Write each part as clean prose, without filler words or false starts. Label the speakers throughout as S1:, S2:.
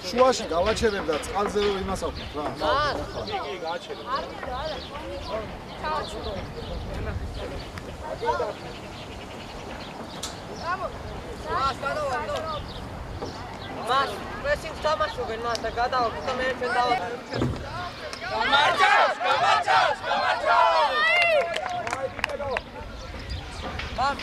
S1: შუაში გავაჩერებ და წყალზე რომ იმას აქვთ რა.
S2: კი, გააჩერებ.
S3: მას პრესინგს თამაშობენ მას და გადავაქვს და მე ჩვენ დავაქვს.
S2: გამარჯვეს!
S3: მამ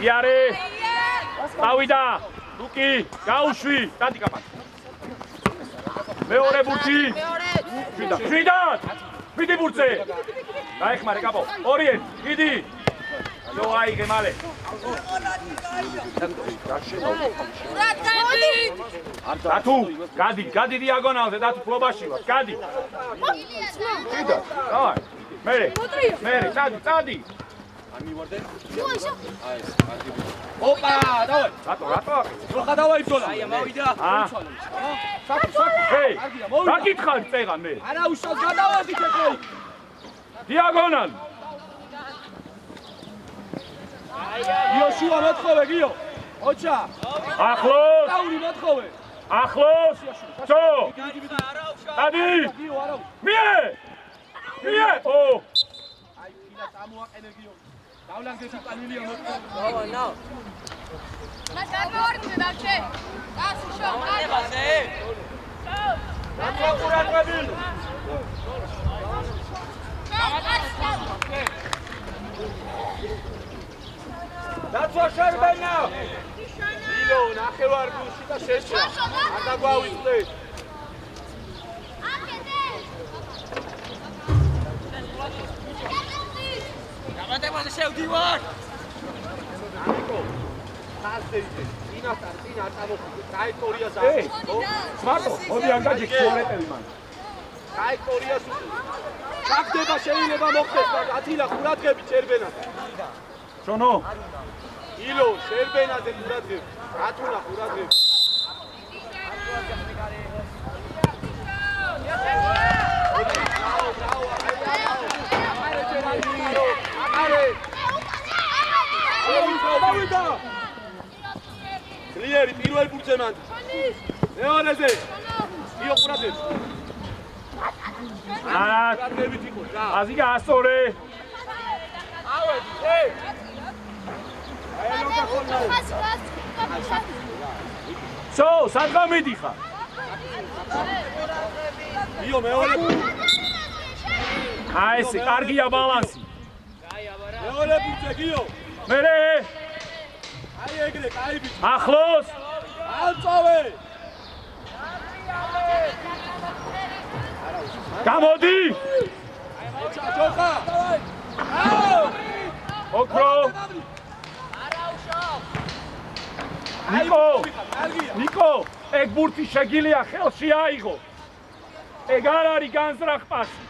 S4: იარე ავიდა ლუკი გაუშვი დადი კაპა მეორე ბურთი შვიდი ბურთზე დაეხმარე კაპო ორიენ დიდი ნო აიღე მალე დათუ გადი დიაგონალზე დათუ ფლობაში ვარ გადი შვიდა დავაი მერე წადი
S2: ამივარდე?
S5: აი,
S2: ოპა, დავაი.
S4: რატო?
S2: რო ხადავა იბრძოლა.
S5: აი, მოვიდა.
S4: ჰეი, დაკითხარ წეღან მე.
S2: არა, უშავს გადავედით ეხლა.
S4: დიაგონალ.
S2: იოშუა მოთხოვე, გიო. ოჩა.
S4: ახლოს.
S2: დაური მოთხოვე.
S4: ახლოს. ცო. დადი.
S2: გიო, არა.
S4: მie. ო.
S2: აი, ფინა წამოაყენე გიო. დავლანგე სიტანილია მოთხოვე.
S3: ნო.
S5: მას გამოვარდე დავჩე. გასი შო.
S3: ნებაზე.
S4: რა ყურადღები? დაცვა შერბენა. ილო, ნახევარ გულში და შეჭრა. არ დაგვავიწყდე.
S3: გამადებაზე შევდივარ.
S2: ამიკო. ხალხი წინა წამოხვიდე. ტრაექტორიას
S4: ეი, მარტო, მოდი არ გაჯიქ ტუალეტები მან.
S2: ტრაექტორიას ჩაგდება შეიძლება მოხდეს და ათილა ყურადღები შერბენას.
S4: შონო.
S2: ილო, შერბენაზე ყურადღები. ათულა ყურადღები. დავიდა. კლიერი პირველ ბურთზე მან. მეორეზე. იო ყურადღები. ყურადღებით იყო რა.
S4: აზი გასწორე.
S2: ავედი, ეი.
S4: ცო, სადღა მიდიხარ?
S2: იო მეორე.
S4: აი ესე, კარგია ბალანსი.
S2: მეორე ბურთზე გიო.
S4: მერე,
S2: აი ეგრე, კაი ბიჭი.
S4: ახლოს.
S2: ალწოვე.
S4: გამოდი.
S2: ჩოხა. აუ.
S4: ოქრო. ნიკო, ეგ ბურთი შეგილია ხელში აიღო. ეგ არ არის განზრახ პასი.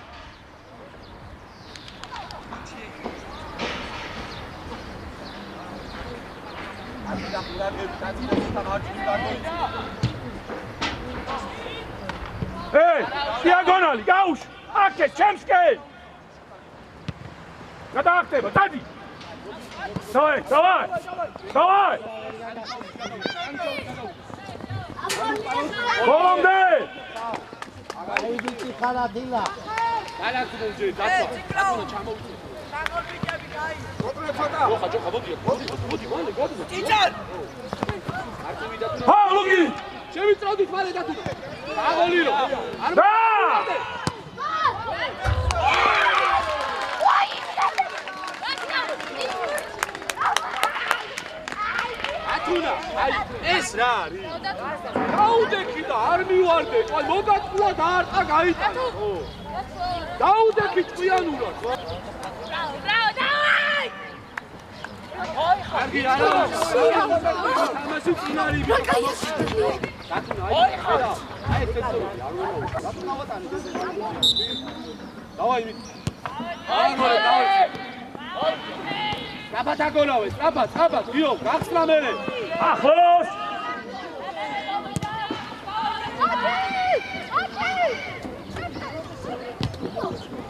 S4: ეი, დიაგონალი, გაუშვ! აკე, ჩემსკენ! გადაახტება, დადი! დავაი! ბოლომდე!
S6: აი ვიცი ხარა დილა.
S2: განაგრძობ დაცვა. დაცვა ჩამოვიწე. ოხა ჯოხა მოდი. მოდი’.
S3: ჭიჭან!
S2: არტივი დათუნა.
S4: ჰა, ლოგი!
S2: შევიწროდით მალე დათუნა. აგოლირო. არ
S4: და!
S2: დათუნა. აი, ეს რა არის? დაუდექი და არ მივარდე. ყო მოგატყუა და არტყა გაიტანა. ხო. დაუდექი ჭკვიანურად.
S5: ბრავო, დავაი!
S2: კარგი არა. თამაში წინარი. დათუნა, აი, ხედა. აი, ეს ეცოდი, არ ვეუბნები. დათუნა ვატანი ეს. დავაი მით. აი, მორე, დავაი. სწრაფად აგონავე, სწრაფად, გიო, გახსნა მერე.
S4: ახლოს!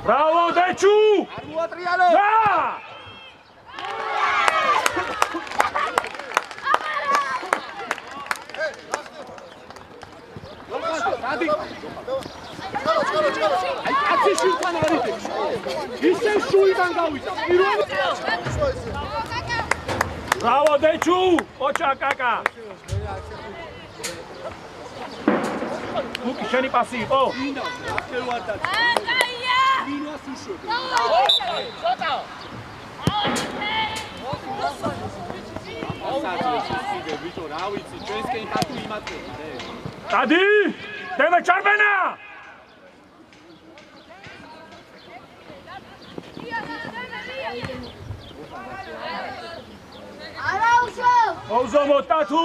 S4: ბრავო, დეჩუ!
S2: არ მოატრიალო.
S4: და!
S2: დადი. აი, კაცი შვილთან არ იდექს. ისე შვილთან გავიდა. პირველი
S4: ბრავო, დეჩუ! ოჩა კაკა! ლუკი, შენი პასი იყო?
S2: ინა, ახევარდა.
S5: კაია!
S2: მინას უშვებ.
S3: ცოტა!
S2: საძე ბიჭო, რა ვიცი, ჩვენსკენ ხათუ იმატება, რე.
S4: დადი! დედა ჩარბენა!
S5: არა უშო!
S4: მოუზომო ტათუ!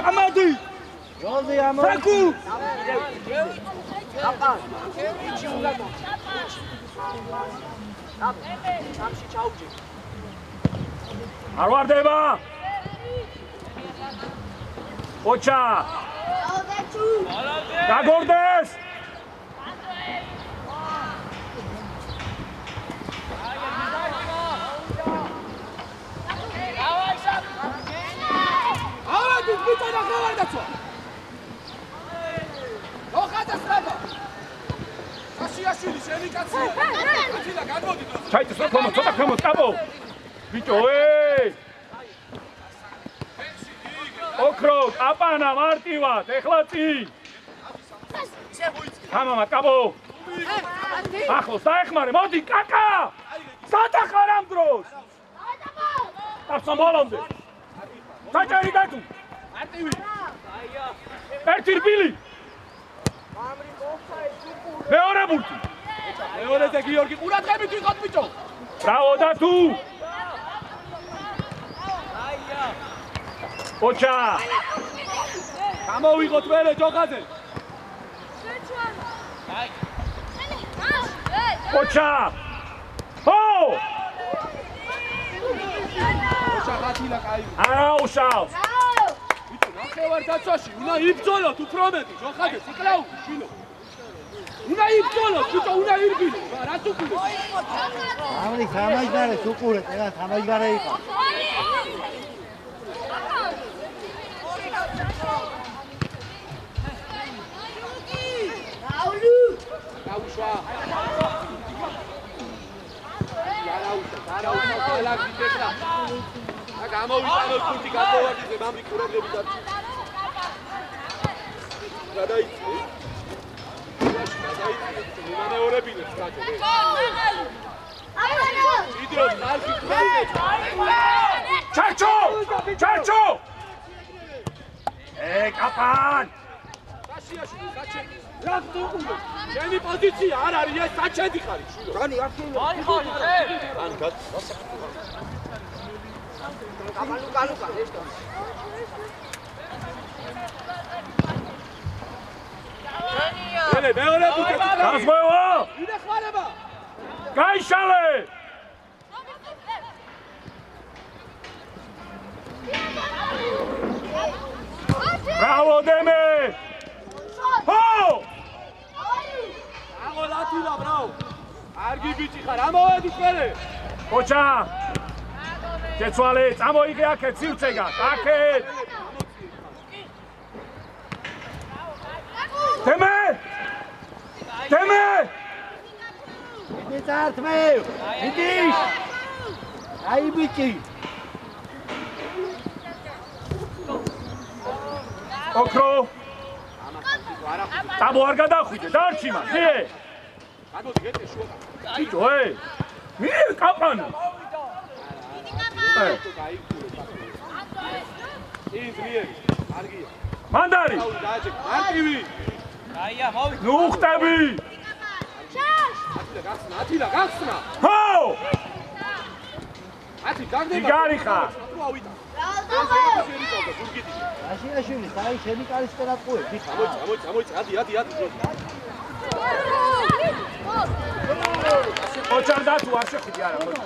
S4: ამადი!
S3: როზი ამო.
S4: ფრანკუ!
S3: აპა. იჩი უნდა. სამში ჩაუჯე.
S4: არ ვარდება! ოჩა! გაგორდეს!
S2: ავადი, ბიჭო, რა ხევარდაცო. ოხადა სწრაფა. საშიაშვილი, შენი კაცია. კაცია, გამოდი.
S4: ჩაიწეს ცოტა ქვემოთ, კაბო! ბიჭო, ოქრო, აპანა, მარტივად, ეხლა წინ! თამამა, კაბო! ახლოს, დაეხმარე, მოდი, კაკა! სათახარ ამ დროს! დაცვა ბოლომდე! საჭერი დათუ!
S2: არტივი.
S4: ერთი რბილი! მეორე ბურთი!
S2: მეორეზე გიორგი, ყურადღებით ვიყოთ, ბიჭო.
S4: ბრავო დათუ! ოჩა!
S2: გამოვიღოთ მერე ჯოხაძე.
S4: ოჩა! ჰო!
S2: ოჩა გათილა კაი.
S4: არა უშავს!
S2: ბიჭო, ნახევარდაცვაში უნდა იბრძოლოთ უფრო მეტი, ჯოხაძე, ციკლაუ, შვილო. უნდა იბრძოლოთ, ბიჭო, უნდა ირბილო. რას უყურებ?
S6: ამრი სამაჯგარე უყურეთ, რა სამაჯგარე იყო.
S2: გაუშვა. არაუშვა, ყველა გიტეკრა. და გამოვიტანოთ კურთი გაგოვარდიზე, მამრი ყურადღები და გადაიწე. მანევრებინებს გაჭე. იდროს ხალხი ყურადღებს.
S4: ჩარჩო! კაპან!
S2: საშიაშვილი, საჩენდი. რა გუყურებ? შენი პოზიცია არ არის, ეს საჩენდი ხარი, შვილო.
S3: რანი აქელა. აი ხარ, ე.
S2: ან გაც.
S3: კალუკა, ეს და.
S2: მერე მეორე ბუთი.
S4: გასვევა!
S2: იდეხმარება.
S4: გაიშალე! ბრავო დემე! ჰო!
S2: აღო ლათილა, ბრავო. კარგი ბიჭი ხარ, ამოვედი მერე.
S4: ოჩა! შეცვალე, წამოიღე აქეთ, სივცეგა, აქეთ! თემე
S6: მე წართმე მიდი აი ბიჭი
S4: ოქრო ტაბო არ გადახვიდე დარჩი მან მე
S2: გადოდი გეტე შუა
S4: ბიჭო მე კაპანა
S2: ინძლიერი არგია
S4: მანდარი
S2: დააჭე მარტივი
S3: აია მოვი
S4: ნუ ხტები
S2: ათილა გახსნა
S4: ჰო
S2: ათი გაგდება
S4: იგარი ხარ
S2: თუ ავიდა
S6: აშიაშვილი საი შენი კარისკერად ყუე დიხა
S2: ამოიწ ადი
S4: ოჩარ და თუ არ შეხვიდი არა მოდი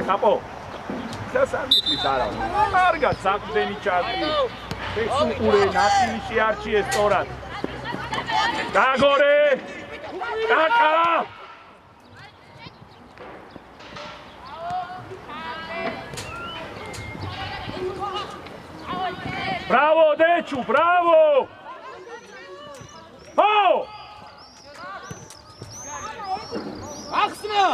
S4: კაპო სასამის არა კარგად საყდენი ჩარტი ექსუყურე ნაცილი შეარჩიეს სწორად გაგორე კაკა Bravo, Dechu, bravo! Oh!
S2: ახსნა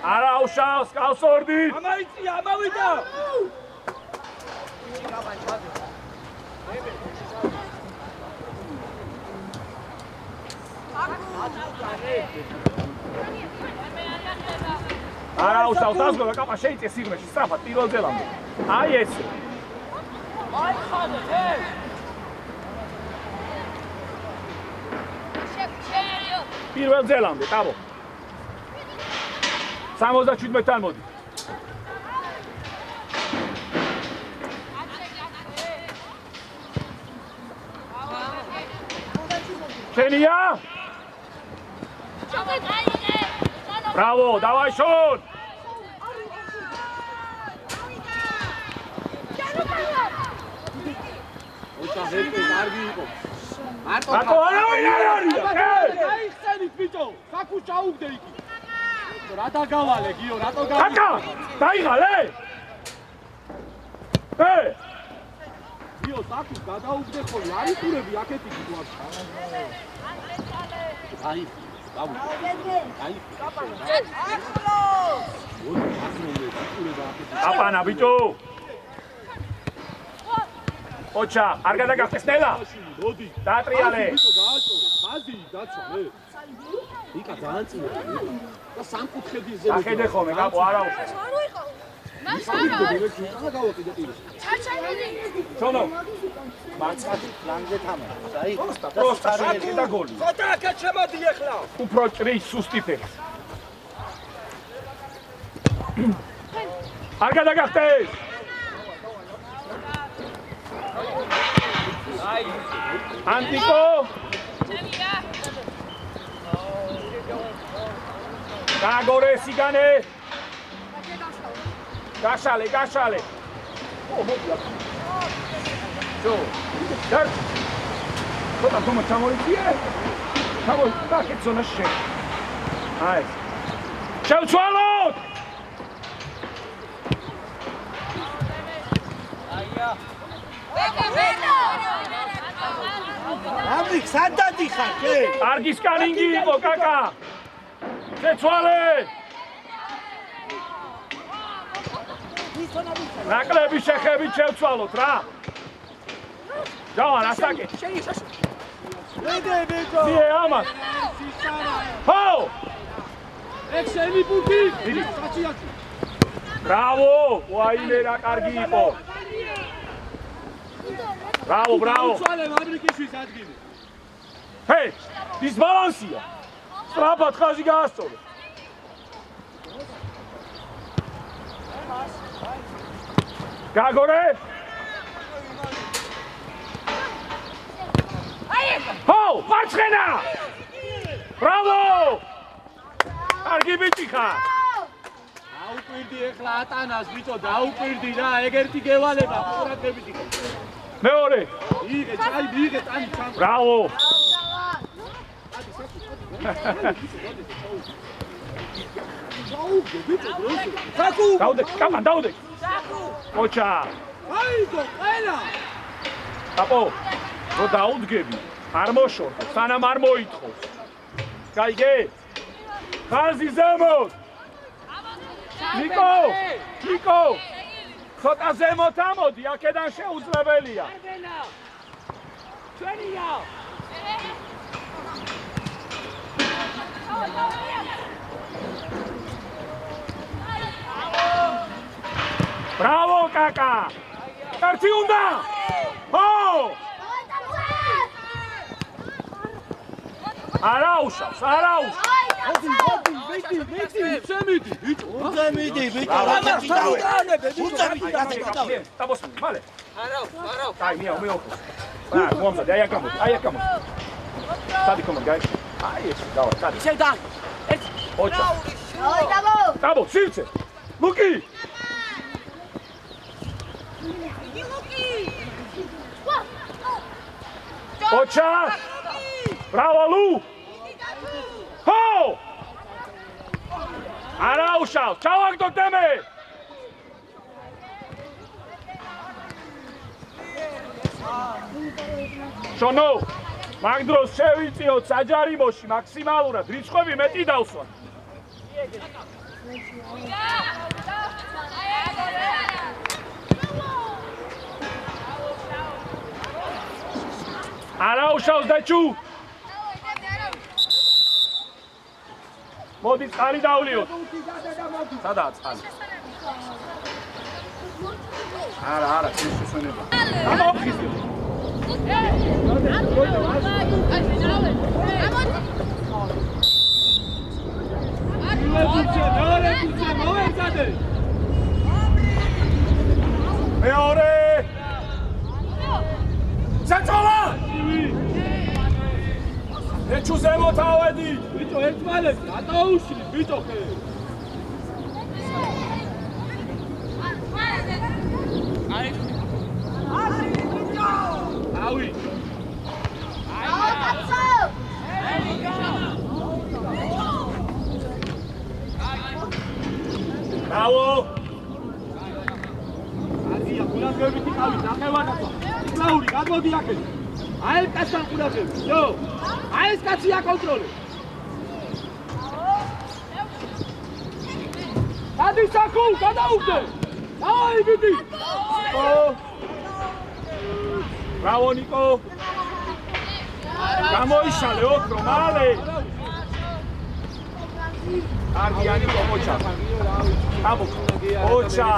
S4: არა უშავს კავსორდი
S2: ამაიწია ამავიდა
S4: არა უშავს დასგო კაპა შეიწე სიგნეში სწრაფად პირველ ძელამდე აი ეს
S5: აი ხადე
S4: პირველ ძელამდე ტაბო 77-თან მოდი შენია Bravo, давай шут!
S2: ოჩა ჰერკე კარგი იყო
S4: მარტო არავინ არ არია
S2: გაიხსენით ბიჭო საკუ ჩაუგდე იქ რა დაგავალე გიო რატო გავა
S4: კაკა დაიღალე
S2: გიო საკუ გადაუგდე ხოლმე არ იყურები აქეთ იქ გვაქვს აი დავუ აი
S4: აპანა ბიჭო ოჩა არ გადაგახტეს ნელა
S2: მოდი
S4: დაატრიალე
S2: გააჭორე ხაზი დაცვა მე იკა დაანწიო და სამკუთხედი ზე
S4: ახედე ხოლმე კაპო არა უშავს ჩონო
S6: მარცხად ლანგზე თამა აი
S4: პროსტა შაკი და გოლი
S3: ხოთა აქ შემოდი ახლა
S4: უფრო ჭრის სუსტი ფეხი არ გადაგახტეს ანტიკო გაგორე სიგანე გაშალე ო მოკლა ჯო დარ ხოთა თომა ჩამორიწიე დაკეცონა შე აი შევცვალოთ
S6: ამი სადადი ხარ კე
S4: კარგი სკანინგი იყო კაკა შეცვალე ნაკლები შეხებით შევცვალოთ რა ჯავან ასაკე
S2: მედე ბიჭო
S4: ძიე ამას ჰო
S2: ეგ შენი პუნქტი საჭიათი
S4: ბრავო ვაიმე რა კარგი იყო ბრავო
S2: უცვალე მაბრიკიშვის ადგილი
S4: ჰეი დისბალანსია სწრაფად ხაზი გაასწორე გაგორე ჰო, მარცხენა! ბრავო! კარგი ბიჭი ხარ.
S2: დაუკვირდი ეხლა ატანას ბიჭო, დაუკვირდი რა, ეგ ერთი გევალება, ყურადღებით იყო.
S4: მეორე.
S2: იღე, წაი, მიიღე, წანი ჩამ.
S4: ბრავო!
S2: ჩაუგე ბიჭო, დროზე. საკუ!
S4: დაუდე, კაპან, დაუდე. კოჩა.
S2: აიგო, ყველა.
S4: აპო, რო დაუდგები, არ მოშორდო, სანამ არ მოითხოვს. გაიგე? ხაზი ზემოთ. ნიკო! ნიკო! ცოტა ზემოთ ამოდი, აქედან შეუძლებელია.
S5: ჩვენია.
S4: ბრავო, კაკა! ერთი უნდა! ჰო! არა უშავს, არა უშავს.
S2: შემიდი, ბიჭო.
S6: უნდა მიდი ბიჭო.
S4: დაბოსმი, მალე.
S3: არავ.
S4: აი, მეოქო. მომზადე, აი აქ გამოდი, აი აქ გამოდი. სადი კომენტ, გაი. აი ეს, დავა, სადი.
S5: ისევ და. ერთ.
S4: ოჩა.
S7: ოი, დაბო.
S4: დაბო, სივცე. ლუკი. ოჩა. ბრავო, ლუ. ჰო! არა უშავ, ჩავაგდო თემე. შონო, მაგ დროს შევიწიოთ საჯარიმოში მაქსიმალურად, რიცხვები მეტი დავსვათ. არა უშავს დაჩუ. მოდი წყალი დავლიოთ. სადაა წყალი? არა, შეშენება. გამოფხიზი. მეორე. საწოლა! ეჩუ ზემოთ ავედი.
S2: ბიჭო, ერთმანეთს ატაუშლი, ბიჭო ხე. ავი.
S4: ბრავო!
S2: არგია, ყურადღებით იყავით, ნახევარდაცვა. კლაური, გადმოდი აქეთ. აი ეს კაცთან ყურადღებით, ჯო. აი ეს კაცია კონტროლე. დადი საკუ, გადაუგდე. აი ბიჭი.
S4: ბრავო ნიკო! გამოიშალე ოქრო, მალე! არგია ნიკო, ოჩა. აბო, ოჩა.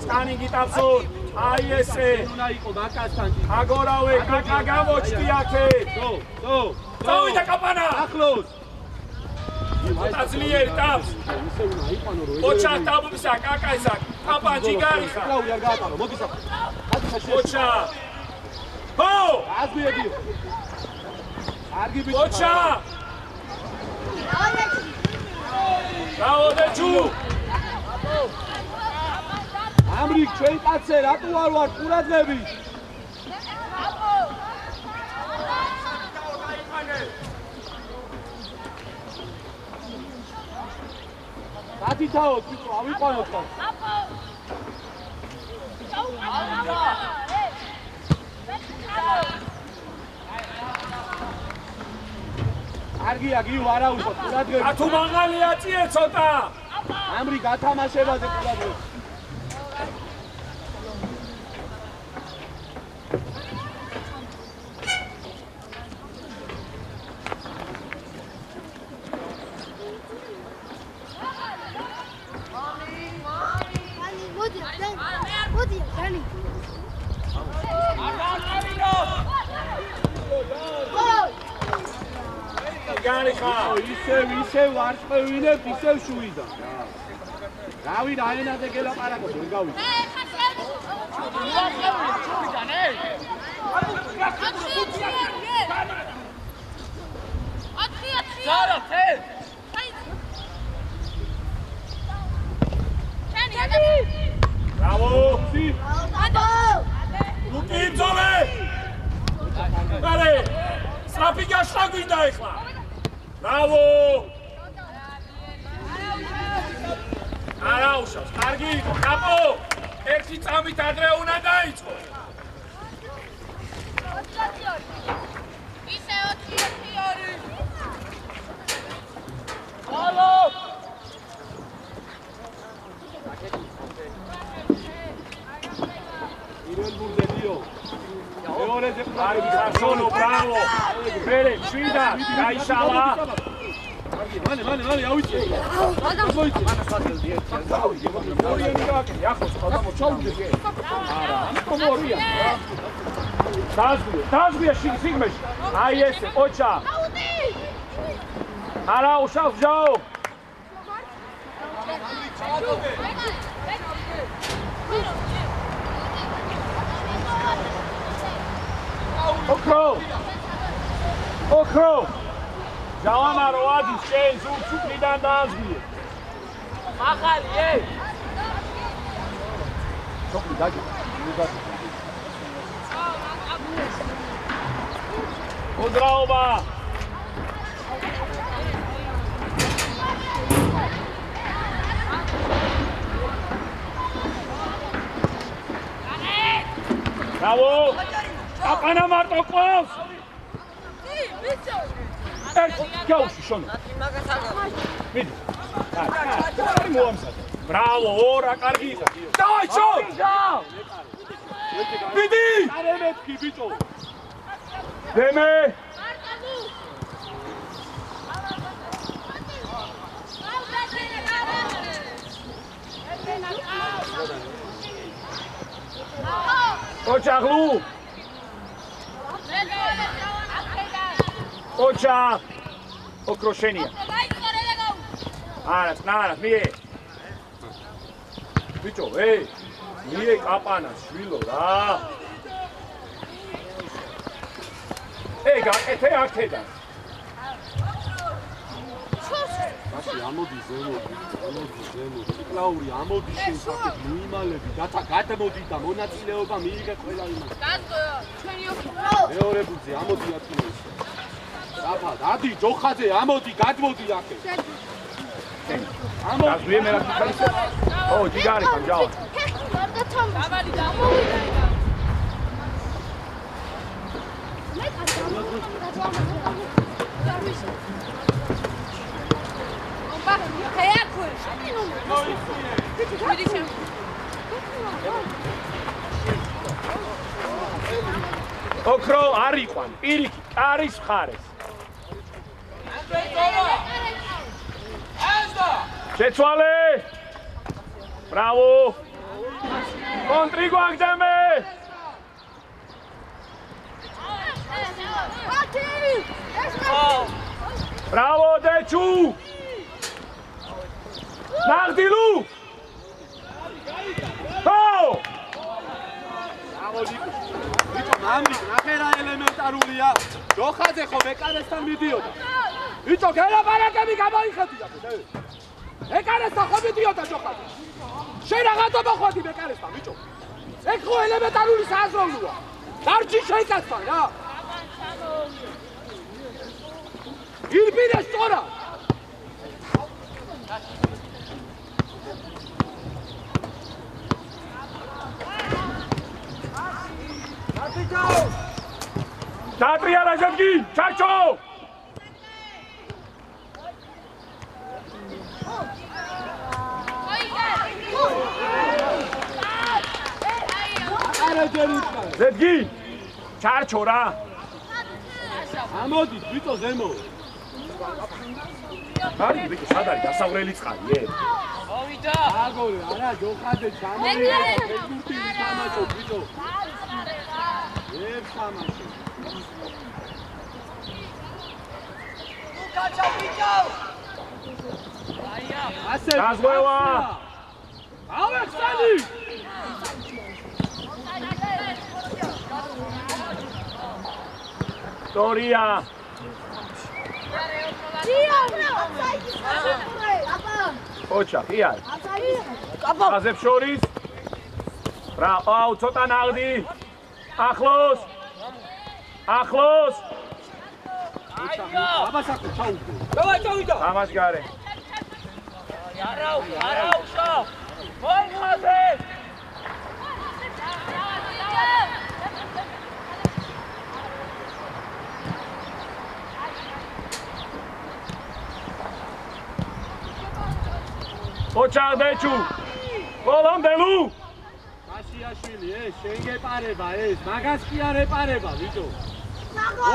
S4: წანი გიტაფსონ, აი ესე.
S2: უნდა იყო მაკასთან.
S4: აგორავე, კაკა გამოჩდი აქეთ.
S2: დო.
S4: წავიდა კაპანა.
S2: ახლოს.
S4: აწლიერი ტაბს.
S2: ისე უნდა იყანო რომ.
S4: ოჩა ტაბისა, კაკაისა, კაპან ჯიგარი ხარ.
S2: კლაური არ გაატარო, მოდი საფრთხე.
S4: ოჩა. ჰო!
S2: აზიები. არგი ბიჭო.
S4: ოჩა! ბრავო დეჩუ!
S2: ამრიგ ჩვენ კაცე რატო არ ვარ ყურადღები? დათითაოთ ბიჭო, ავიყვანოთ ხა. არგია გიუ არაუშავ ყურადღები.
S4: ათუ მაღალია წიე ცოტა.
S2: ამრიგ ათამაშებაზე ყურადღები.
S7: მოდი, დანი.
S4: გარი ხარ.
S2: ისევ ვარწევინებ, ისევ შუიდა. რავი, რაენაზე გელაპარაკო, ვერ გავი.
S5: ვარწევინებ, შუიდან, ზარა თე
S4: Bravo!
S7: Აბო!
S4: Luki Zole!Are! Strapi gashla გვინდა ეხლა. Bravo! არა უშავს. კარგი იყო. კაპო! ერთი წამით ადრე უნდა დაიწყო.
S5: ისე 4-2 ალო
S2: ირელბურდელიო მეორეზე
S4: კარგი ხარშონო, ბრავო! მერე, შვიდა, გაიშალა.
S2: კარგი, მანე, ავიწე. მოიწე.
S4: ორიანი გააკეთე, ახლა ხალხო ჩაუდგე. არა, ამიტომ ორია. დაზღვია სიგმეში. აი ესე, ოჩა. არა, უშავს ჯაო. ოქრო. ჯავანარო ადის შენ ზურცუკლიდან დააზღვიე.
S5: ახალი
S2: ჩოკლი დაგი.
S4: მოძრაობა. Bravo! Აპანა მარტო ყავს! Გაუში შონო. მიდი. აი მოამზადე. Bravo, ორა კარგი იყო. დავაი ჩო! მიდი!
S2: არე მეთქი ბიჭო.
S4: დემე! ოჩაღლუ! ოჩა! ოქროშენია. არა, მie. ბიჭო, მie კაპანა შვილო რა. გაკეთე აქედან.
S2: ბაში, ამოდი ზემო. ციკლაური ამოდი შენ საკეთ მოიმალები, გადმოდი და მონაწილეობა მიიღე ყველა იმას.
S5: გასწოო ჩვენი ოქრო
S2: მეორე ბუძე ამოდი აქ. დაფა, დადი ჯოხაძე, ამოდი, გადმოდი აქ.
S4: ამოდი მე რა გიქალის. ჯიგარი ხამჯავა.
S5: დავალი დამოვიდა იგა
S4: ოქრო არ იყვან, პირიქით, კარის მხარეს. შეცვალე! Bravo! Contrigo agdeme! Bravo, Dechu! Nagdilu! Oh!
S2: მამი, ნახერა ელემენტარულია. ჯოხაძე ხო მეკარესთან მიდიოდა. ბიჭო, გელაპარაკები გამოიხეთია. მეკარესთან ხო მიდიოდა ჯოხაძე. შენ რაღაცა მოხვდი მეკარესთან, ბიჭო. ეგ ხო ელემენტარული საზრაულია. დარჩი შეიკაცთან რა. ირბინე სწორა.
S4: Tatria Rajabgi, Chacho! Zedgi, Chacho ra.
S2: ამოდი, ბიჭო ზემო.
S4: არის ბიჭო, სად არის დასავლელი წყალი,
S5: მოვიდა
S2: აგორე, არა, ჯოხაძე ჩამოვიდა. ეგურთი თამაშო, ბიჭო. ეს თამაში.
S3: Kaça biço!
S2: ასე.
S4: გაზღვევა.
S2: ალექსანდრი.
S4: Toria. ოჩა, ხიარ. აზებს შორის. რა, აუ, ცოტა ნაღდი. ახლოს. ახლოს.
S2: აბასაკო, ჩაუდგე. დავაი, წავიდა.
S4: ამას გარე.
S5: არაუ შო მოიხაზე
S4: ოჩაღდეჩუ ბოლომდელუ
S2: გაშიაშვილი ეს შენ გეპარება ეს მაგას კი არ ეპარება ვიჯო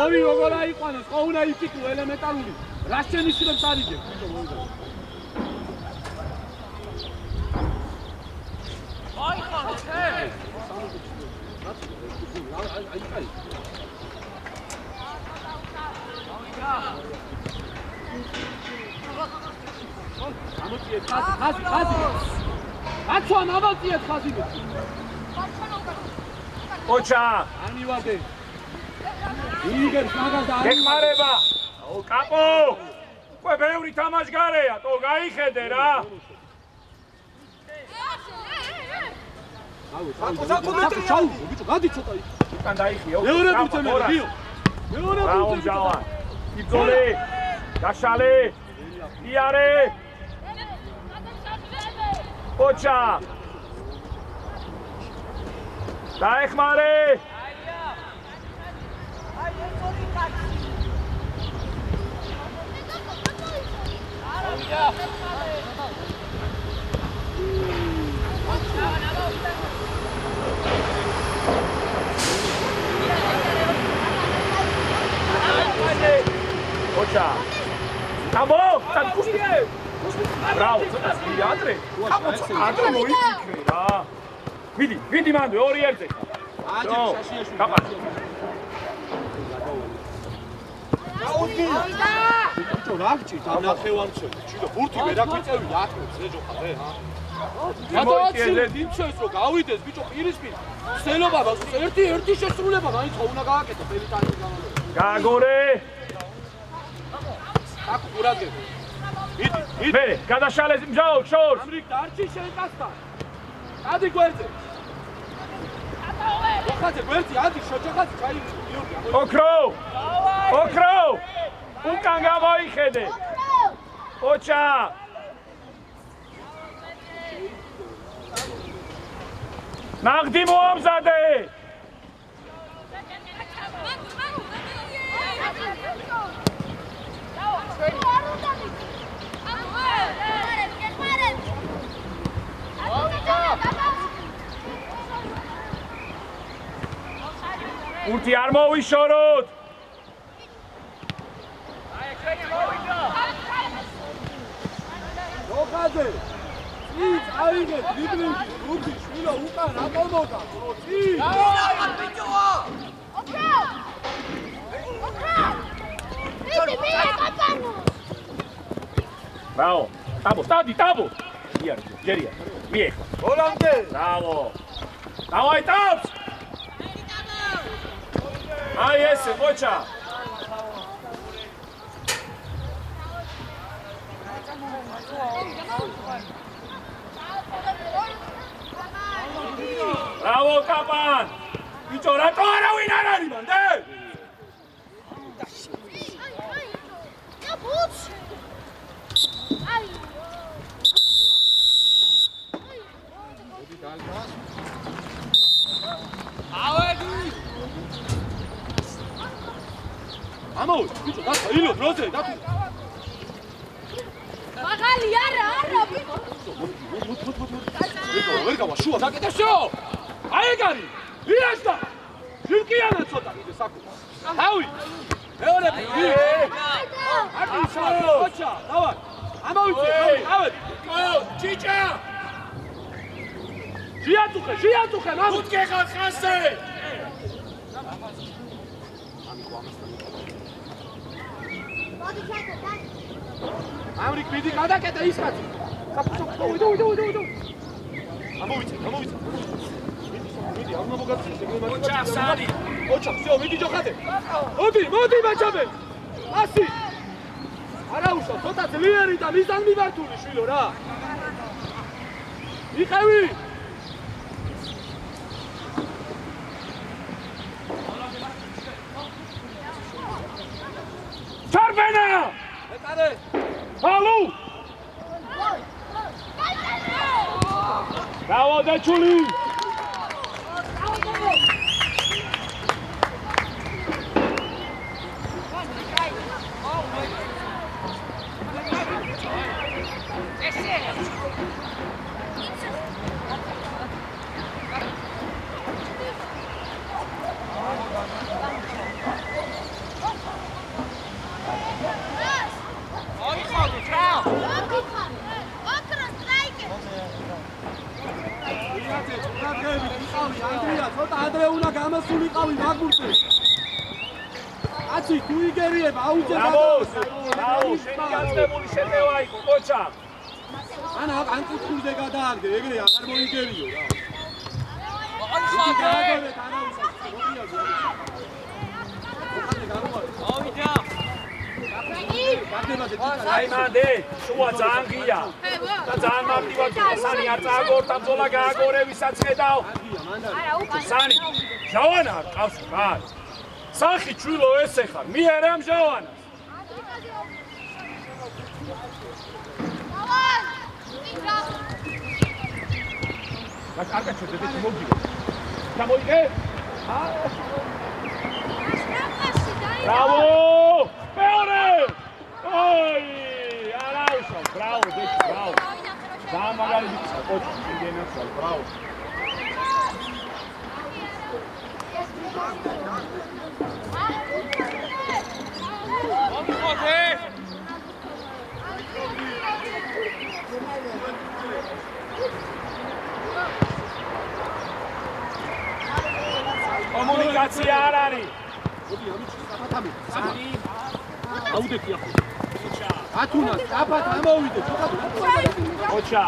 S2: ორი როგორ აიყვანოს ხო უნდა იფიქრო ელემენტარული რა შენიშნებს არიგებ ვიჯო მოიდა ამოწიეთ ხაზი აცვან ამოწიეთ ხაზი
S4: ოჩა
S2: არ მივაგე იგებს მაგას და არ
S4: გეხმარება ო კაპო უკვე ბევრი თამაშგარეა თო გაიხედე რა
S2: ჩაუ ბიჭო გადი ცოტა
S4: უკან დაიხიო
S2: მეორე ბუცემელი გიო მეორე
S4: რაო ჯავა იბძოლე გაშალე იარე ოჩა დაეხმარე ოჩა აბო საკუშიე ბრავო ცოტა ადრე ადრე მოიფიქრე რა ვიდი მანდ ორი ერთზე
S2: აჯი შაშიაშვილი
S4: კაპა
S2: ბიჭო რა გჭირთ ამ ნახევარმცველი ჩიდო ბურთი ვერ აგვიწევი ახლებს ეჯოხა ე გადააცილე იმჩეს რომ გავიდეს ბიჭო პირისპირ სელობა ერთი შესრულება მაინც ხო უნდა გააკეთო წელი ტაიმის განმავლობაში
S4: გაგორე
S2: აკ გურაგე იდი
S4: მე გადაშალე მჟაო შორს
S2: ამრიგ დარჩი შენ კასთან ადი გვერდზე ოხაძე გვერდზე ადი შოჯოხაძე ჩაივიწყო გიორგი
S4: ოქრო უკან გამოიხედე ოჩა ნაღდი მოამზადე ურთი არ მოვიშოროთ
S2: ოხაძე ის აიგე დრიბლინგი რუქი შვილო უკან რა მომოდა პროცი
S4: ბრავო ტაბო ტაბო იარი ჯერია მიეხლა
S2: ბოლომდე
S4: ბრავო დავაი ტაბს აი ესე მოჩა ბრავო კაპან ბიჭო რატო არავინ არ არის მანდე
S2: ამოუ ბიჭო და ილო დროზე და
S5: მაღალი არა ბიჭო
S2: ვერ გავა შუა დაკეტესო აი ეგარი ვიაშდა ჟილკიანა ცოტა კიდე საკუ თავი მეორე აკი შო ოჩა დავარ ამოვიწე ავეთ
S4: ჭიჭა
S2: ჟიატუხე მამ
S4: უთკე ხალხასე
S2: ამრიკ მიდი გადაკეტე ის ხაცი საფუძო ვიდო ამოვიწე მიდი არ მოგაცი შეგემატი
S4: ოჩა სარი
S2: ოჩა всё მიდი ჯოხადე მოდი მაჩაბე ასი არა არაუშო, ცოტა ძლიერი და მიზანმიმართული შვილო რა. იყევი.
S4: ჩარბენა!
S2: ეტარე.
S4: ალუ! ბრავო დაჩული!
S2: ანდრია, ცოტა ადრე უნდა გამოსულიყავი მაგბურთზე. კაცი, თუ იგერიებ, აუჯერ.
S4: ბრავო, შენი გაწყებული შეტევა იყო, კოჩა.
S2: ანა ანკუთურზე გადააგდე, ეგრე აღარ მოიგერიო რა.
S4: აიმანდე, შუა ძალიან ღია. და ძალიან მარტივად სანი არ წააგორდა ბრძოლა გააგორე ვისაც ხედავ. სანი, ჟავანა არ ყავს რა. სახი ჩვილო ესე ხარ, მიერამ ჟავანას. და კარგად შეძებეთ მოგიგო. გამოიგე? ბრავო! მეორე! ოი! არაუშავ, ბრავო, დეჩი, ბრავო. ძალიან მაგარი ვიცი, კოჩი, შეგენაცვალ, ბრავო. კომუნიკაცია არ არის. სანი
S2: აუდეთი ახლა. ათუნა, აბათ ამოვიდე, ცოტა.
S4: ოჩა.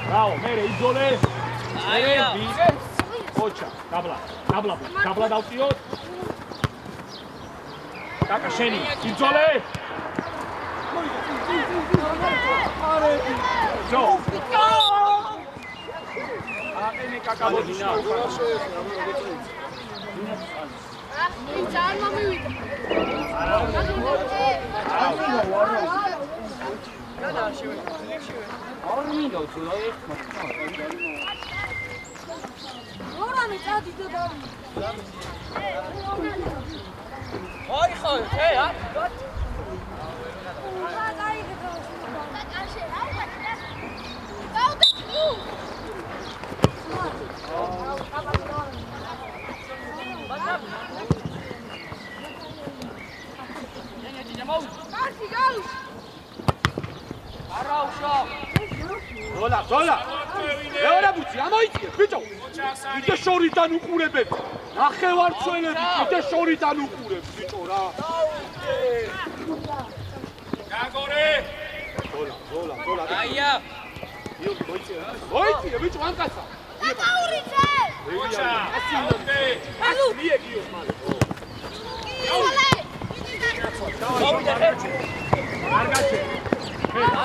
S4: ბრავო, მერე იზოლე. ოჩა, დაბლა დავწიოთ. კაკა შენი, იზოლე. ჯო. აკენი კაკა მოდინა.
S7: ძალიან მომივიდა. ორანი წადიდო და
S3: ოი ხო,
S2: ზოლა. მეორე ბუცი, ამოიწიე, ბიჭო. იდე შორიდან უყურებებ. ნახევარწველები, იდე შორიდან უყურებ, ბიჭო რა.
S4: გაგორე.
S2: ზოლა.
S3: აია.
S2: მოიწიე, ბიჭო, ამ კაცსა.
S7: დაურიძე!
S4: ოჩა.
S7: ალუ!
S2: მიეგიოს მალე.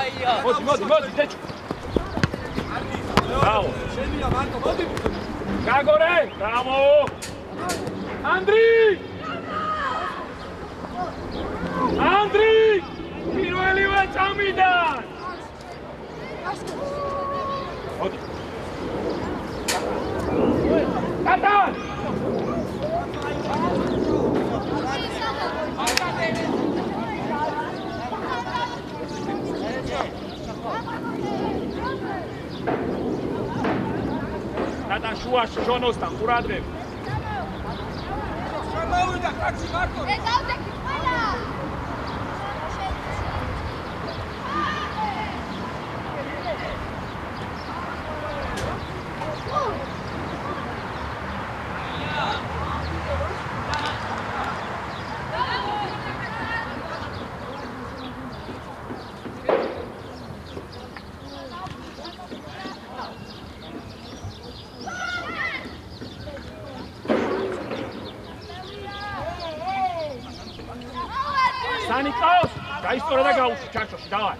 S3: აია.
S4: მოდი, დეჩო. ბრავო.
S2: შენია მარტო, მოდი.
S4: გაგორე, ბრავო. ანდრი! პირველივე წამიდან. მოდი. კატა! კატა შუაში შონოსთან ყურადღებ.
S2: შემოვიდა კაცი მარტო.
S7: დავდექი ყველა.
S4: სანი ყავს, გაისწორა და გაუშვი ჩარჩოში, დავაი.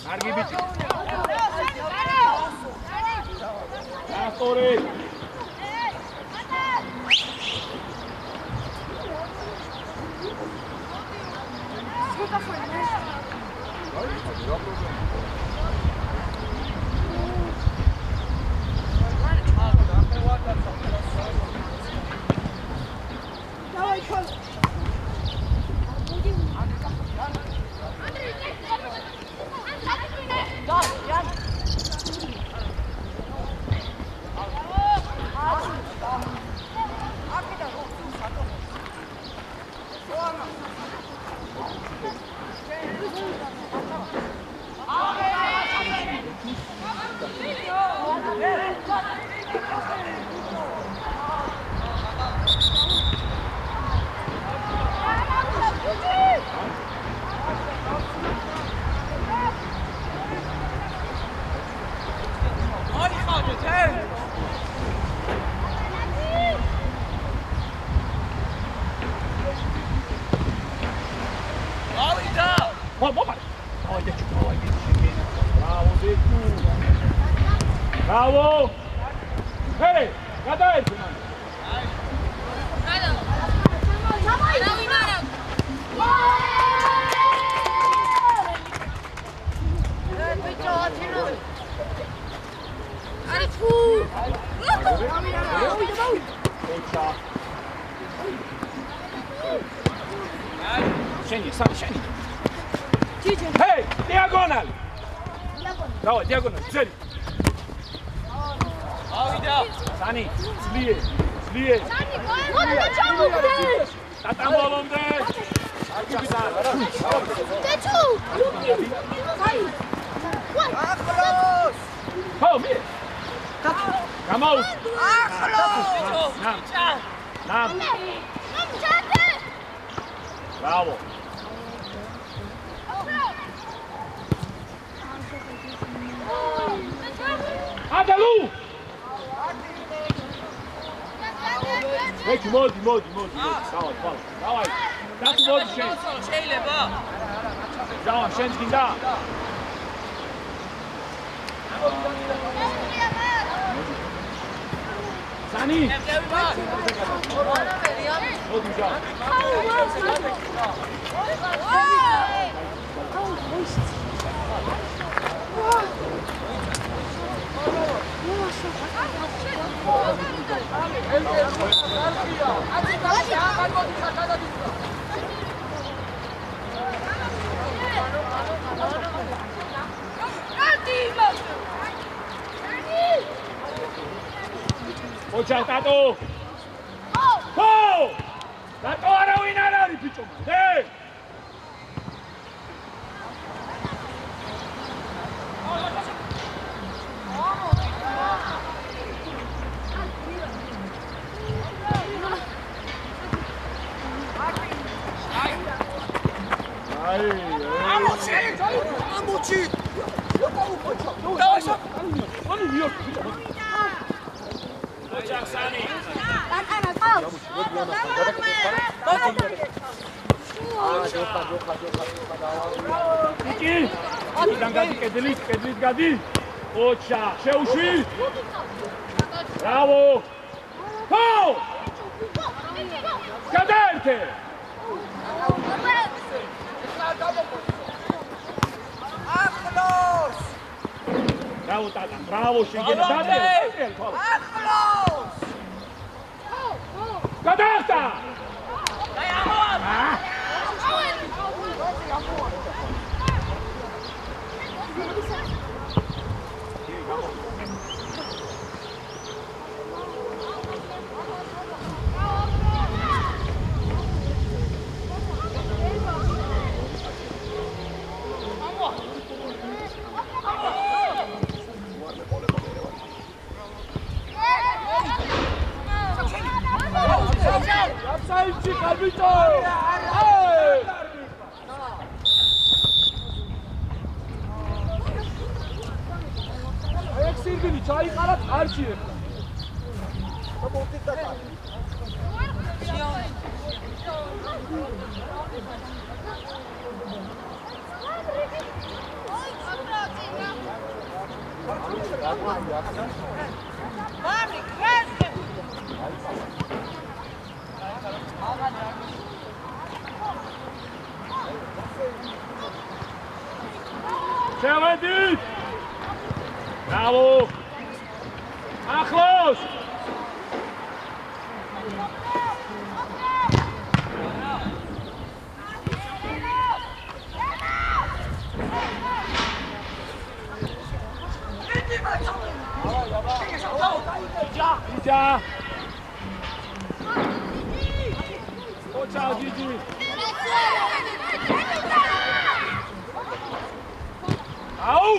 S4: კარგი ბიჭი. ასტორი. Bravo! Hey, გადაერთო მან. შენი. Hey, diagonal. Давай, diagonal. Ძელი. Sani, slie.
S7: მოდი ჩამოვიდე.
S4: დატამბოლომდე.
S7: დეჩუ. ახლოს.
S4: ხო, მე. გამაუს.
S7: ახლოს.
S4: ნამ.
S7: ჩატე.
S4: Bravo. Adalu! Hey, მოდი. დავაი. დათუ მოდი შენ.
S3: შეიძლება?
S4: დავა, შენ გინდა? სანი? მოდი ჯა. ოჩა ტატო. ხო! ტატო არავინ არ არის ბიჭო. დე!
S1: ამოჩი.
S4: ანუ მიოთ ბიჭო. ოჩა სანი.
S7: დაკარა ყავს.
S4: კი. აქედან გადი კედლით გადი. ოჩა, შეუშვი. Bravo! Ho! Cadente!
S3: ახლოს.
S4: Bravo tata, bravo შეგენა დადე.
S3: ახლოს.
S4: გადახტა! Saíci, Calvito! Ayak sirgini, çayı karat, arşiv. შევედით! ბრავო! ახლოს! იჯა! ოჩა გიჯი! აუ!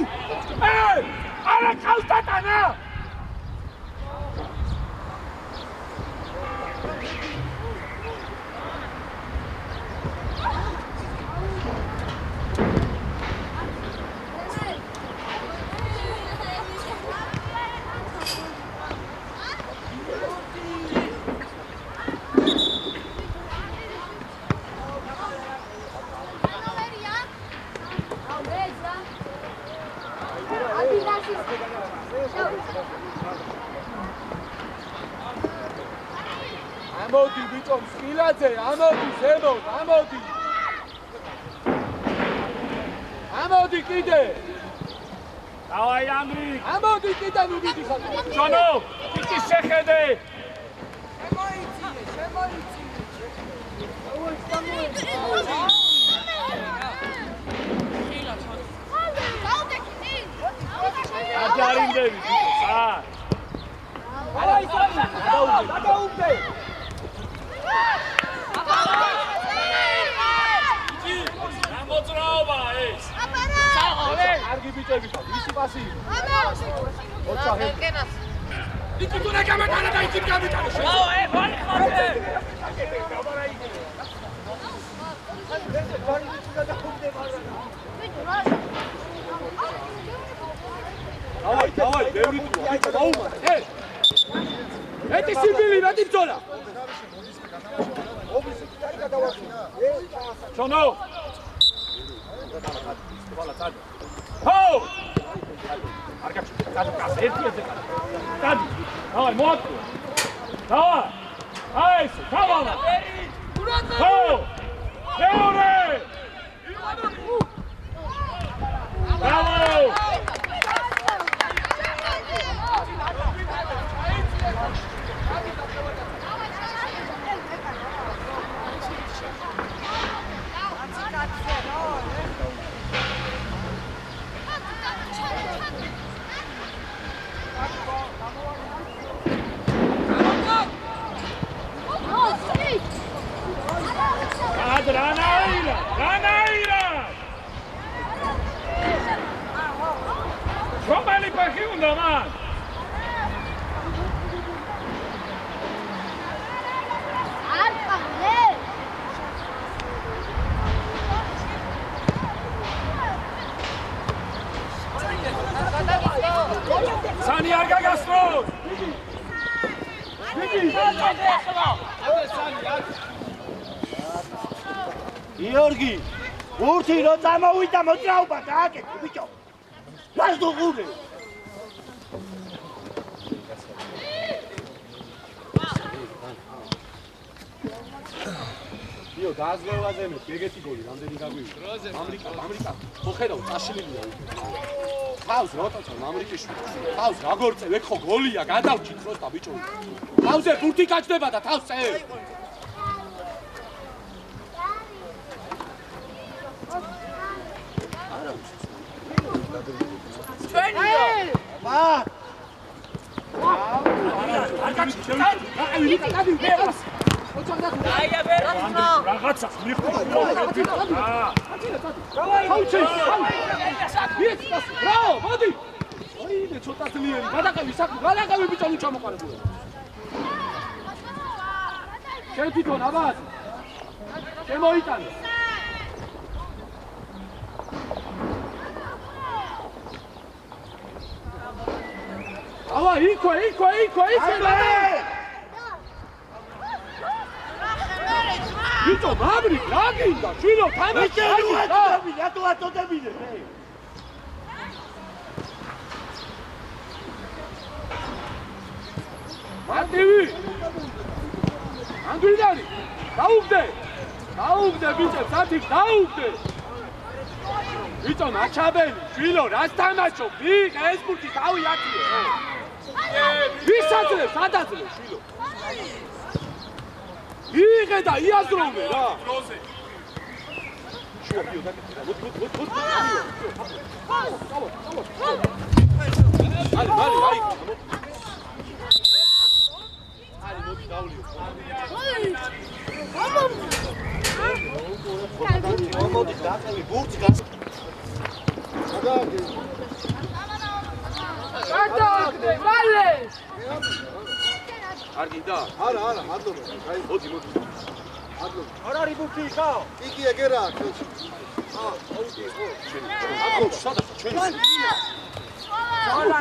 S4: არა ყავს დატანა!
S2: ამოდი ბიჭო მსკილაძე, ამოდი ზემოთ, ამოდი. ამოდი კიდე.
S4: დავაი ანდრი.
S2: ამოდი კიდე ნუ დიდი ხარ.
S4: ჯონო, იქი შეხედე. აჯარინდები, სა.
S2: არა ისარი, გადაუბდე.
S4: გამოძრაობა ეს.
S2: კარგი ბიჭები ხარ, ვისი პასი? ოცა ჰეკენას.
S4: იქ თუ რა გამატანა და იქ გამიტანა.
S5: აუ, ვარი ხარ?
S2: დავაი, ბევრი თუა. დაუმატე. ეთი სიბილი მეტი ბრძოლა.
S4: ჯონო. ჰო! არ გაჩვენე, კაცო, ერთი. დადი. დავაი, მოაწყო. დავაი. აი ეს, დავალა. ჰო! მეორე! დავაი! Ranaira! რომელი ფეხი უნდა მან?
S7: არ ყავე.
S4: სანი არ გაგასწროს!
S6: გიორგი, ურთი რო წამოვიდა მოძრაობა დააკეთე ბიჭო. რას დუღურე?
S2: იო, დააზღვევაზე მე, ეგეთი გოლი, რამდენი გაგვივიდა? ამრიკა, მოხედავ, წაშლილია უკვე. თავს როტაცია, ამრიკიშვილი. თავს როგორ წე, ეგ ხო გოლია, გადავჭი პროსტა ბიჭო. თავზე ბურთი გაჭდება და თავს წე.
S6: ვა!
S4: რაღაცა მიხდი.
S2: ბრავო, მოდი. ოინე ცოტა ძლიერი, გადაყევი საქმე, გადაყევი ბიჭო ნუ ჩამოყარებული. შენ თვითონ აბას. შემოიტანე. ავა, იქო. ბიჭო, მამრი, რა გინდა? შვილო, თამაში.
S6: რატო აწოდებინე მე?
S2: მარტივი ანდრიდანი დაუგდე ბიჭებს ათი დაუგდე ბიჭო ნაჩაბელი შვილო რას თამაშობ ვიღე ეს ბურთი თავი აკიე ვის აძლევს ადაძლევს შვილო ვიღე და იაზროვე რა შუა ბიო დაკეთე რა მოდი აი მოდი დავლიო
S6: მოდი დაყევი ბურთი გას
S5: გადაგდე მალე
S2: კარგი და
S1: არა მადლობა აი
S2: მოდი
S6: არ არის ბურთი ხაო
S1: იგი ეგერაა ხელში
S2: აკო სადაც ჩვენ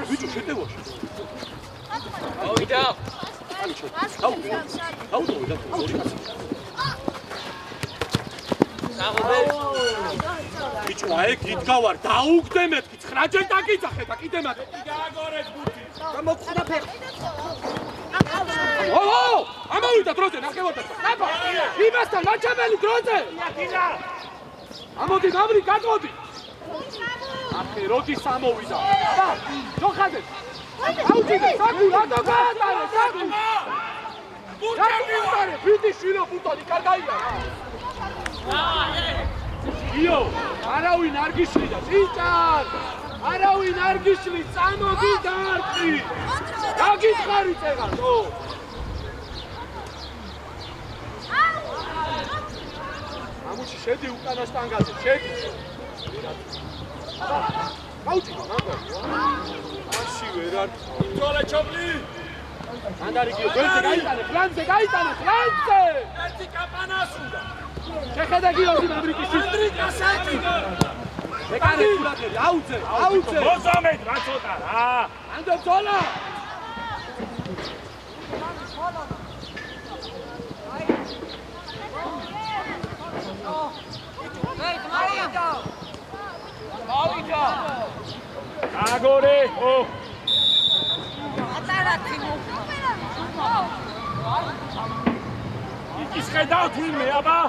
S2: ბიჭო შეტევაში
S3: ავიდა
S2: ბიჭო აი გიდგავარ დაუგდე მეთქი 9 ჯერ დაგიძახე და კიდე მათი
S4: გააგორეთ ბურთი
S6: მოკვდა ფეხი
S2: ამოვიდა დროზე ნახევარდაცვა აბა იმასთან მაჩაბელი დროზე ამოდი გამრი გადმოდი ახე როდის ამოვიდა აბა ჯოხადე აუჭიდე საკუ რატო გაატარე საკუ ბურთი ბიდი შვილო ბურთი კარგაია იო არავინ არ გიშლიდა წიწარ არავინ არ გიშლი წამოდი დარტყი დაგიწყარი წეგანო ამუჩი შედი უკანა სტანგაზე შედი აუჭიდე ნამდვილ აში ვერ არ
S4: ძოლე ჩოპლი
S2: ანდარი გიო გლანზე გაიტანე
S4: ერთი კაპანას უნდა
S2: შეხედა გიო მაბრიკის
S4: კასეთი
S2: ეკარე ფულადერი აუძე
S4: მოსამედ რა ცოტა რა
S2: ანდო ძოლა
S3: ავიდა
S4: აგორე ო ის ხედავთ ვინმე აბა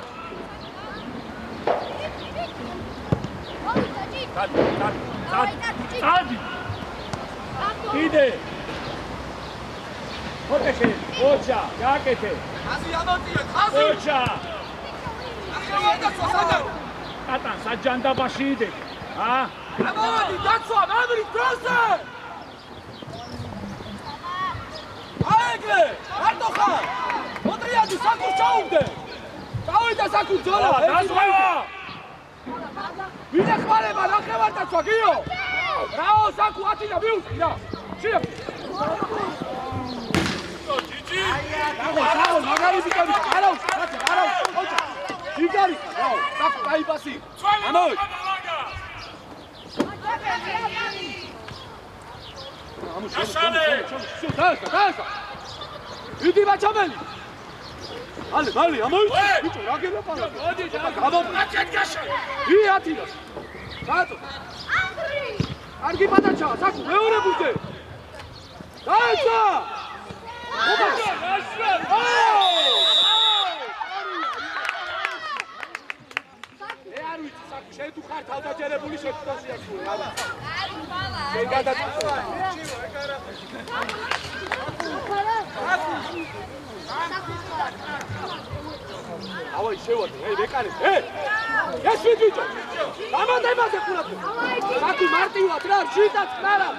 S4: წადი კიდე ხოთეშე ოჩა გააკეთე
S2: აზი ამოტია ხაზი
S4: ოჩა
S2: ახლა სადაა
S4: კატან საჯანდაბაში იდე
S2: ამოვადი დაცვა მამრი დროზე აიგე მარტო ხარ მოტრიადი საკუ ჩაუგდე წავიდა საკუ ძოლა
S4: დაზღვევა
S2: ვინახ მარება ნახევარ დაცვა გიო რაო საკუ ათინა მიუჭი რა შეაფ
S4: ჯიჯი
S2: რაო მაგარი ბიკები არავ ოჩა იგარი რაო საკუ დაიბასი ამოვი დაესა იდი მაჩაბელი მალე ამოვიდა ბიჭო რა გელაპარაკე მოდი გადავაკეთე ათინა საწო კარგი პატაჩაა საკუ მეორე ბურთი დაესა არ ვიცი საკუ შენ თუ ხარ თავდაჯერებული შეხვდასია სულ აბა შენ გადაწყვეტ ავაი შევადე ე მეკანე ეს ვიდიო დამატებაზე ხურათო საკუ მარტივად რა შიტაც ყარა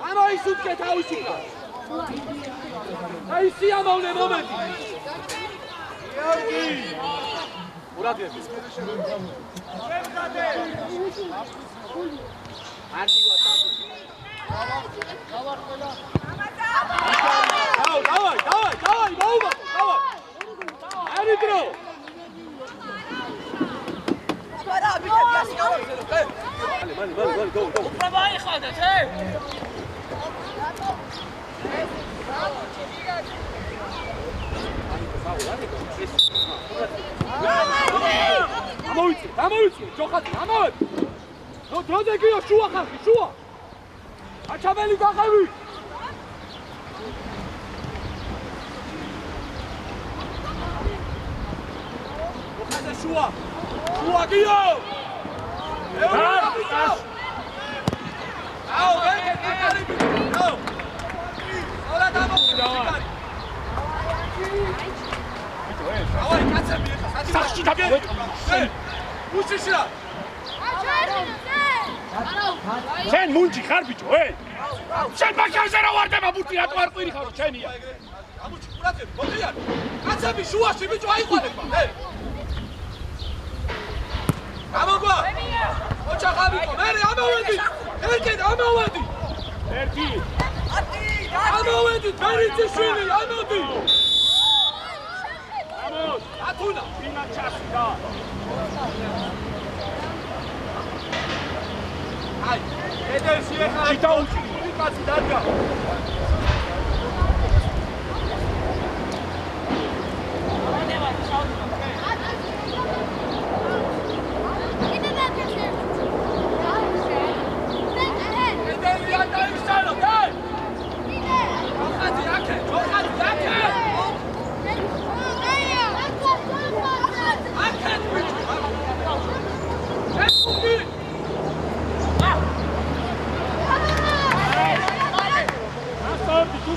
S2: ამოისუქე თავისი ხა აი სიამოვნე მომენტი გიორგი ურადიები მარტივად საკუ დავай მოუმატო დავай არი დრო
S3: არა ბიჭები ასე გავაგზავნო
S2: მალე გო
S3: უბრალოდ აიხადეთ
S2: ამოვიწე ჯოხატი ამოვე ნო დროზე გიო შუა ხალხი შუა აჩაბელი გაყევი დროზე შუა გიო აუ ვერკე კაკარიბი აუ ოლა დამოყიდა ავай კაცები ეხა სახში დაგე უშიშრა შენ მუნჯი ხარ ბიჭო შენ მაგაზე რა ვარდება ბურთი რატო არ ყვირი ხარო შენია ამუჩი ყურადები მოწიან კაცები შუაში ბიჭო აიყვანება გამოგვა ოჩახაბიკო მერე ამოვედი ერკენ ამოვედი ერთი ამოვედი მერიციშვილი ამოდი ამოს ათუნა ფინა ჩასდა აი ედელში ეხა ჩიტაუჩი კაცი დადგა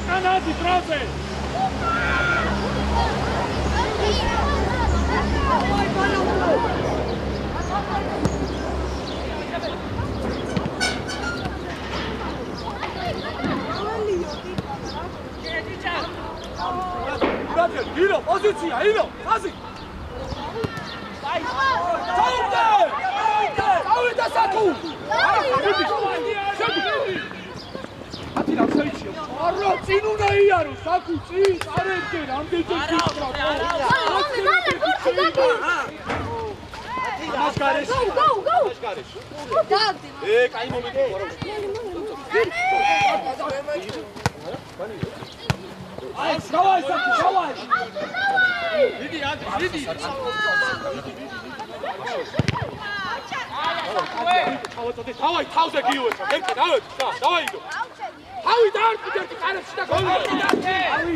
S2: Canadi, troce! Ilo, poziția, Ilo, azi! Uite sacu! Atila, să aici! Arra, țin una iară, sacu, țin, arete, am de ce fiștra! Mașcareș! Go! Mașcareș! E, ca ai momentul, mă rog! Hai, давай, sacu, давай! Иди, Андрей, иди! Давай, თავზე გიუეცა, მეკი, დავай იდო. Თავი დაარკვიეთ კარებში და გოლი. დავай,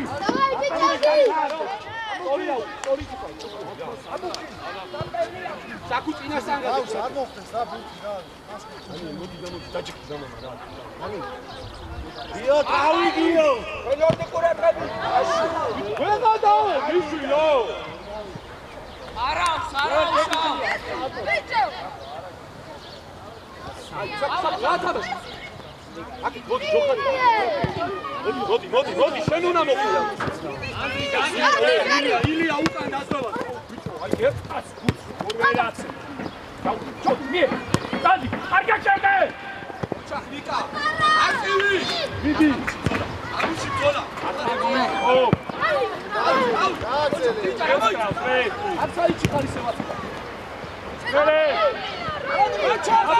S2: საკუ წინასთან გადის.
S1: არ მოხდეს რა ბუთი რა.
S2: მოდი დაჭიქ ზამანა რა.
S6: გიო, თავი გიო.
S2: ვენორდი ყურადღები. ვენა დაო, მისვილო. არა. ბიჭო. რატომაშ? აკი მოდი ჯოხარი. მოდი, შენ უნდა მოხდა. ილია უკან დასწრება. ბიჭო, აი ერთ კაცს გუც ორვერაცე. ჩო, მე. დადი, არ გაგჭირდე. ჩახნიკა. არტივი. მიდი. ამუში ბოლა. ო. აუ. აცაიჩი ხარისება. მერე. აჩაბა.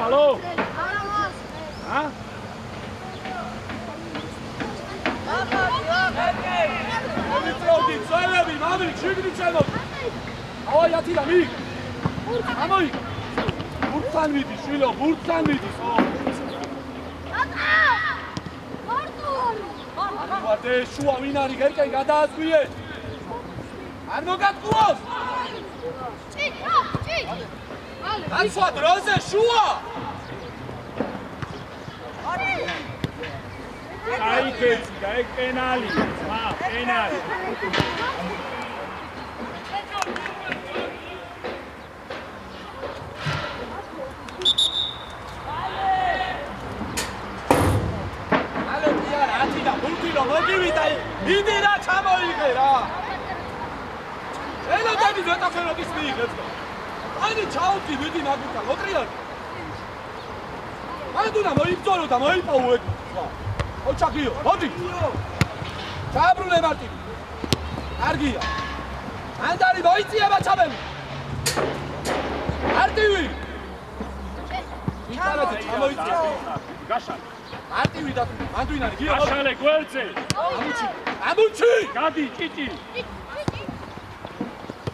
S2: Alô? Hã? Mami, chegni chamo. Ой, ათილა მი. ამოი. ბურთთან მიდი, შვილო, ბურთთან მიდი. ვარდე შუა ვინ არის გერკენ გადააწყვიე. არ მოგატყუოს.
S7: ჭი.
S2: გაცვა დროზე შუა.
S4: აი კეცი, დაი პენალი. პენალი.
S2: იდი რა ჩამოიღე რა. ელოდები ზეთახელობის მიიღებს და. აი ჩაუდი მიდი მაგუთა მოტრიან. აი თუ და მოიწორო და მოიპოვო ეგ. ოჩაგიო, მოდი. ჩაბრუნე მარტინი. კარგია. ანდარი მოიწიება ჩამელი. არტივი. ვიტარაძე ჩამოიწია. გაშალე. არტივი და ანდვინარი გიო.
S4: გაშალე გვერდზე.
S2: ამუჩი.
S4: გადი, ჭიჭი.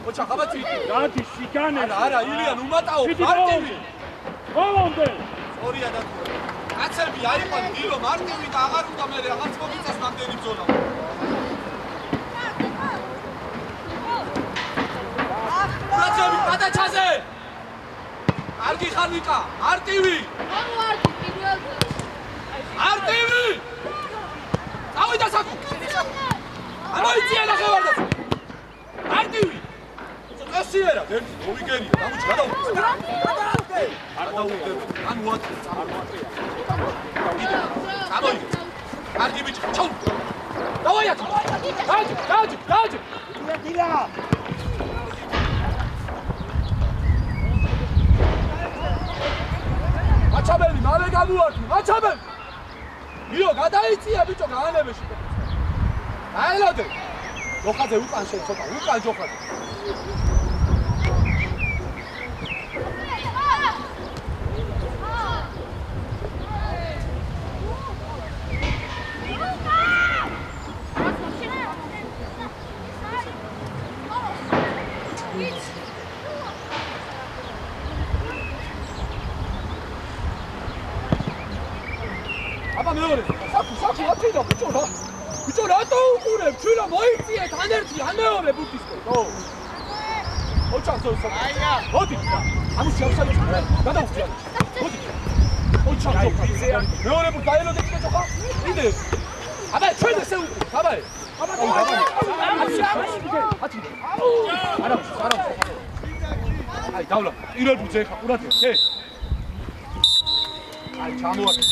S2: ოჩა ხაბაცი.
S4: გადი, სიგანე.
S2: არა, ილიან უმატაო, არტივი.
S4: ბოლომდე
S2: ორია და კაცები აიყვან დილო მარტივი და აღარ უნდა მე რაღაც მომიწას ნამდვილი ბრძოლა. კაცები გადაჩაზე. კარგი ხარ ვიკა, მარტივი. მარტივი. წავიდა საკუ. ამოიწია ნახევარდაც. მარტივი. წესიერა, ერთი მოვიგერია, დამუჩ გადავუდგე. არ დავუდგე. ან უატრი, წამოატრია. წამოიგე. კარგი ბიჭი, ჩაუ. დავაიათ. დაჯი.
S6: დილა.
S2: აჩაბელი, მალე გამოვარდი, აჩაბელი. მიო, გადაიწია ბიჭო, გაანებეში. დაელოდე. ჯოხაძე უკან შენ ცოტა, უკან ჯოხაძე. აბა მეორე, საკუ, ათედა ბიჭო რა. ბიჭო რატო უყურებ? ჩვენ რა მოიწიე თან ერთი ან მეორე ბუთისკენ, ხო? ოჩანცო საკუ. აია. მოდი. ამისი ავსალი ჩქარა. გადავხდია. მოდი. ოჩანცო საკუ. მეორე ბუთი დაელოდე კიდე ჯოხა. კიდე. აბა ჩვენ ესე უყურებ, აბა. აბა. აი, დავლა. პირველ ბუთზე ხა ყურადღება, შე. აი, ჩამოაყენე.